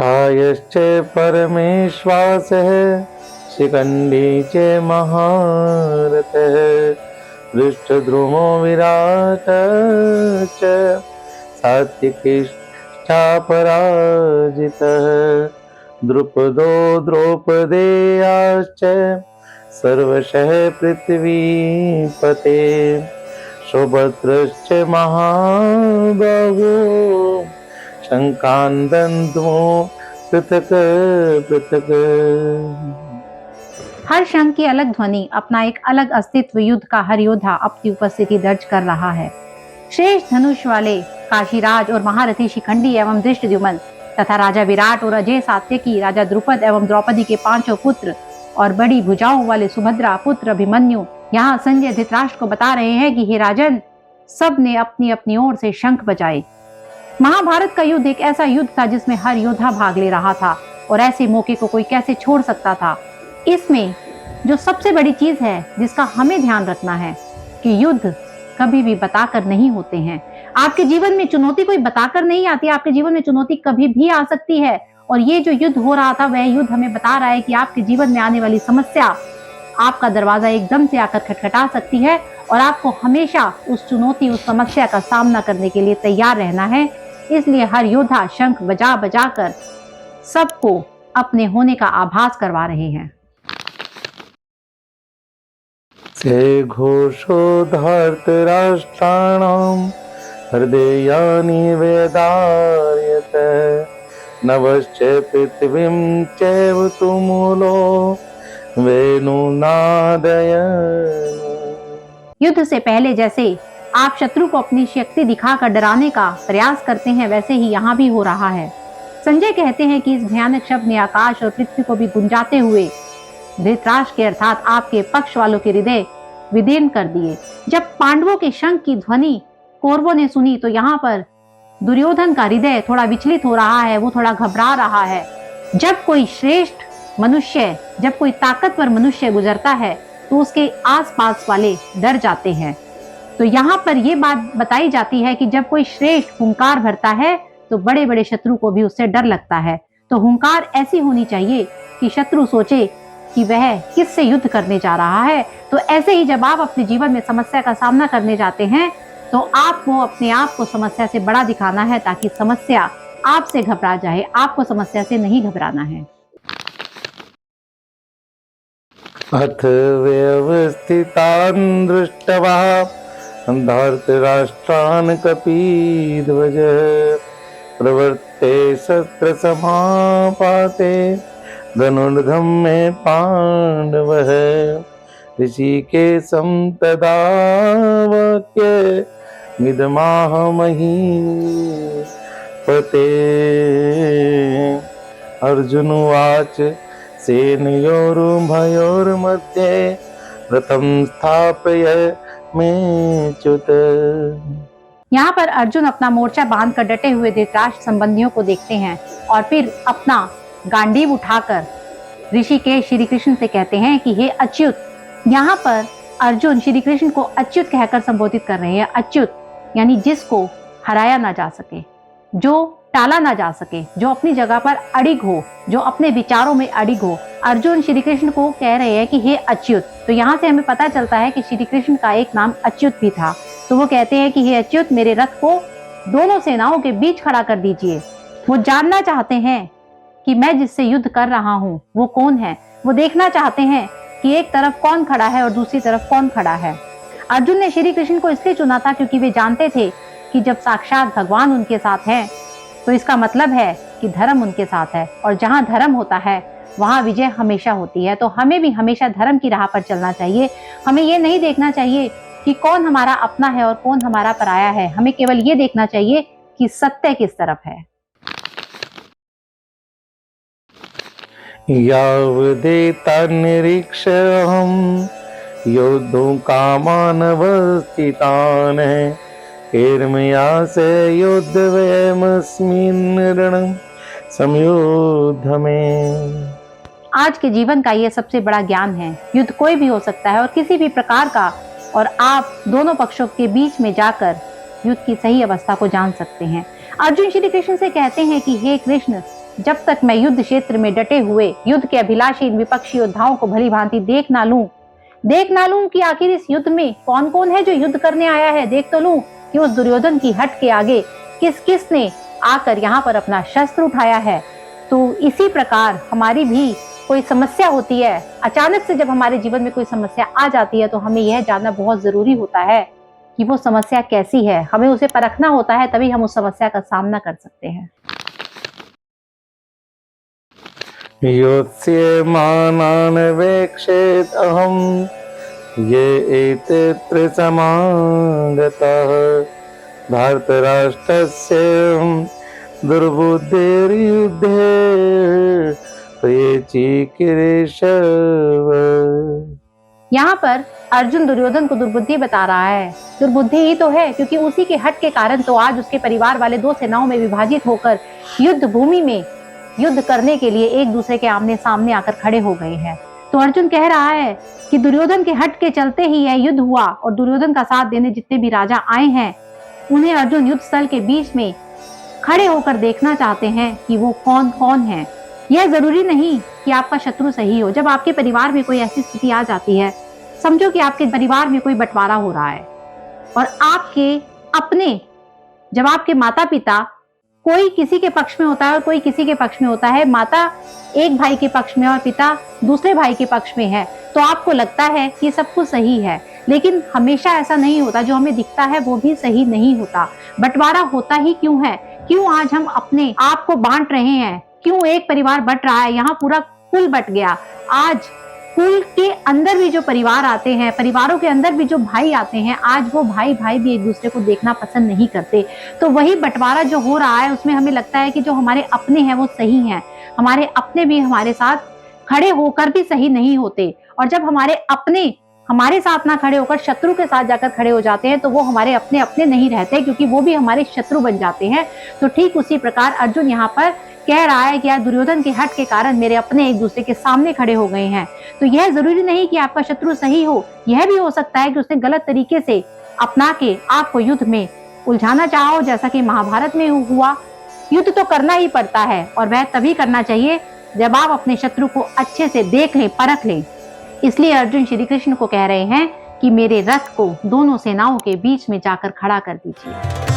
ठायश्च परमेश्वासः शिखण्डी च महारथः दृष्टद्रुमो विराटश्च सात्विकिष्ठापराजितः द्रुपदो द्रौपदेयाश्च सर्वशः पृथ्वीपते सुभद्रश्च महाबाहो शंकांदो पृथक पृथक। हर शंख की अलग ध्वनि अपना एक अलग अस्तित्व, युद्ध का हर योद्धा अपनी उपस्थिति दर्ज कर रहा है। श्रेष्ठ धनुष वाले काशीराज और महारथी शिखंडी एवं धृष्टद्युम्न तथा राजा विराट और अजय सात्यकी, राजा द्रुपद एवं द्रौपदी के 5 पुत्र और बड़ी भुजाओं वाले सुभद्रा पुत्र अभिमन्यु यहाँ संजय धृतराष्ट्र को बता रहे हैं कि हे राजन, सब ने अपनी अपनी ओर से शंख बजाए। महाभारत का युद्ध एक ऐसा युद्ध था जिसमें हर योद्धा भाग ले रहा था और ऐसे मौके को कोई कैसे छोड़ सकता था। इसमें जो सबसे बड़ी चीज है जिसका हमें ध्यान रखना है कि युद्ध कभी भी बताकर नहीं होते हैं। आपके जीवन में चुनौती कोई बताकर नहीं आती, आपके जीवन में चुनौती कभी भी आ सकती है। और ये जो युद्ध हो रहा था वह युद्ध हमें बता रहा है कि आपके जीवन में आने वाली समस्या आपका दरवाजा एकदम से आकर खटखटा सकती है और आपको हमेशा उस चुनौती, उस समस्या का सामना करने के लिए तैयार रहना है। इसलिए हर योद्धा शंख बजा बजा कर सबको अपने होने का आभास करवा रहे हैं। से घोषो धर्तराष्ट्राणां हृदयानि वेदार्यत नवश्च पृथिवीं चैव तुमुलो वेणुनादयन्। युद्ध से पहले जैसे आप शत्रु को अपनी शक्ति दिखाकर डराने का प्रयास करते हैं, वैसे ही यहाँ भी हो रहा है। संजय कहते हैं कि इस भयानक शब्द ने आकाश और पृथ्वी को भी गुंजाते हुए धृतराष्ट्र के अर्थात आपके पक्ष वालों के हृदय विदीर्ण कर दिए। जब पांडवों के शंख की ध्वनि कौरवों ने सुनी तो यहाँ पर दुर्योधन का हृदय थोड़ा विचलित हो रहा है, वो थोड़ा घबरा रहा है। जब कोई श्रेष्ठ मनुष्य, जब कोई ताकतवर मनुष्य गुजरता है तो उसके आसपास वाले डर जाते हैं। तो यहाँ पर यह बात बताई जाती है कि जब कोई श्रेष्ठ हुंकार भरता है तो बड़े बड़े शत्रु को भी उससे डर लगता है। तो हुंकार ऐसी होनी चाहिए कि शत्रु सोचे कि वह किससे युद्ध करने जा रहा है। तो ऐसे ही जब आप अपने जीवन में समस्या का सामना करने जाते हैं तो आपको अपने आप को समस्या से बड़ा दिखाना है ताकि समस्या आपसे घबरा जाए। आपको समस्या से नहीं घबराना है। अथ व्यवस्थितान् दृष्ट्वा धर्तराष्ट्रान् कपीध्वज प्रवर्ते शस्त्रसमापाते धनुर्धम्मे पाण्डवः ऋषिकेशं तदा वाक्य विदमाह महीपते। अर्जुनोवाच सेनयोरुभयोर्मध्ये रथं स्थापय मेच्युत। यहाँ पर अर्जुन अपना मोर्चा बांधकर डटे हुए धृतराष्ट्र संबंधियों को देखते हैं और फिर अपना गांडीव उठाकर ऋषिकेश श्री कृष्ण से कहते हैं कि हे अच्युत। यहाँ पर अर्जुन श्री कृष्ण को अच्युत कहकर संबोधित कर रहे हैं। अच्युत यानी जिसको हराया ना जा सके, जो टाला ना जा सके, जो अपनी जगह पर अडिग हो, जो अपने विचारों में अडिग हो। अर्जुन श्री कृष्ण को कह रहे हैं कि हे अच्युत। तो यहाँ से हमें पता चलता है कि श्री कृष्ण का एक नाम अच्युत भी था। तो वो कहते हैं कि हे अच्युत, मेरे रथ को दोनों सेनाओं के बीच खड़ा कर दीजिए। वो जानना चाहते हैं कि मैं जिससे युद्ध कर रहा हूँ वो कौन है। वो देखना चाहते हैं कि एक तरफ कौन खड़ा है और दूसरी तरफ कौन खड़ा है। अर्जुन ने श्री कृष्ण को इसलिए चुना था क्योंकि वे जानते थे कि जब साक्षात भगवान उनके साथ हैं तो इसका मतलब है कि धर्म उनके साथ है, और जहाँ धर्म होता है वहाँ विजय हमेशा होती है। तो हमें भी हमेशा धर्म की राह पर चलना चाहिए। हमें ये नहीं देखना चाहिए कि कौन हमारा अपना है और कौन हमारा पराया है। हमें केवल ये देखना चाहिए कि सत्य किस तरफ है। यावदेतान्निरीक्ष्यहं योद्धुं कामानवस्थितान् कैर्मया से योद्धव्यमस्मिन् रणं संयुद्ध में। आज के जीवन का ये सबसे बड़ा ज्ञान है। युद्ध कोई भी हो सकता है और किसी भी प्रकार का, और आप दोनों पक्षों के बीच में जाकर युद्ध की सही अवस्था को जान सकते हैं। अर्जुन श्री कृष्ण से कहते हैं कि हे कृष्ण, जब तक मैं युद्ध क्षेत्र में डटे हुए युद्ध के अभिलाषी इन विपक्षी योद्धाओं को भली भांति देख ना लूं कि आखिर इस युद्ध में कौन कौन है जो युद्ध करने आया है, देख तो लूं कि उस दुर्योधन की हट के आगे किस किस ने आकर यहाँ पर अपना शस्त्र उठाया है। तो इसी प्रकार हमारी भी कोई समस्या होती है, अचानक से जब हमारे जीवन में कोई समस्या आ जाती है तो हमें यह जानना बहुत जरूरी होता है कि वो समस्या कैसी है, हमें उसे परखना होता है, तभी हम उस समस्या का सामना कर सकते हैं। योत्स्य मानान् वेक्षेत अहम् ये एतत्र समागतः भारतराष्ट्रस्य दुर्बुद्धिर्युद्धे प्रियेचि केशव। यहाँ पर अर्जुन दुर्योधन को दुर्बुद्धि बता रहा है। दुर्बुद्धि ही तो है, क्योंकि उसी के हट के कारण तो आज उसके परिवार वाले दो सेनाओं में विभाजित होकर युद्ध भूमि में युद्ध करने के लिए एक दूसरे के आमने सामने आकर खड़े हो गए हैं। तो अर्जुन कह रहा है कि दुर्योधन के हट के चलते ही यह युद्ध हुआ, और दुर्योधन का साथ देने जितने भी राजा आए हैं उन्हें अर्जुन युद्ध स्थल के बीच में खड़े होकर देखना चाहते हैं कि वो कौन कौन है। यह जरूरी नहीं कि आपका शत्रु सही हो। जब आपके परिवार में कोई ऐसी स्थिति आ जाती है, समझो कि आपके परिवार में कोई बंटवारा हो रहा है और आपके अपने, जब आपके माता पिता, कोई किसी के पक्ष में होता है और कोई किसी के पक्ष में होता है, माता एक भाई के पक्ष में और पिता दूसरे भाई के पक्ष में है, तो आपको लगता है कि सब कुछ सही है, लेकिन हमेशा ऐसा नहीं होता। जो हमें दिखता है वो भी सही नहीं होता। बंटवारा होता ही क्यों है? क्यों आज हम अपने आप को बांट रहे हैं? क्यों एक परिवार बट रहा है? यहाँ पूरा कुल बट गया। आज कुल के अंदर भी जो परिवार आते हैं, परिवारों के अंदर भी जो भाई आते हैं, आज वो भाई भाई भी एक दूसरे को देखना पसंद नहीं करते। तो वही बंटवारा जो हो रहा है उसमें हमें लगता है कि जो हमारे अपने हैं वो सही हैं, हमारे अपने भी हमारे साथ खड़े होकर भी सही नहीं होते। और जब हमारे अपने हमारे साथ ना खड़े होकर शत्रु के साथ जाकर खड़े हो जाते हैं तो वो हमारे अपने अपने नहीं रहते, क्योंकि वो भी हमारे शत्रु बन जाते हैं। तो ठीक उसी प्रकार अर्जुन यहाँ पर कह रहा है कि यार दुर्योधन के हट के कारण मेरे अपने एक दूसरे के सामने खड़े हो गए हैं। तो यह जरूरी नहीं कि आपका शत्रु सही हो, यह भी हो सकता है कि उसने गलत तरीके से अपना के आपको युद्ध में उलझाना चाहा हो, जैसा कि महाभारत में हुआ। युद्ध तो करना ही पड़ता है और वह तभी करना चाहिए जब आप अपने शत्रु को अच्छे से देख लें, परख लें। इसलिए अर्जुन श्री कृष्ण को कह रहे हैं कि मेरे रथ को दोनों सेनाओं के बीच में जाकर खड़ा कर दीजिए।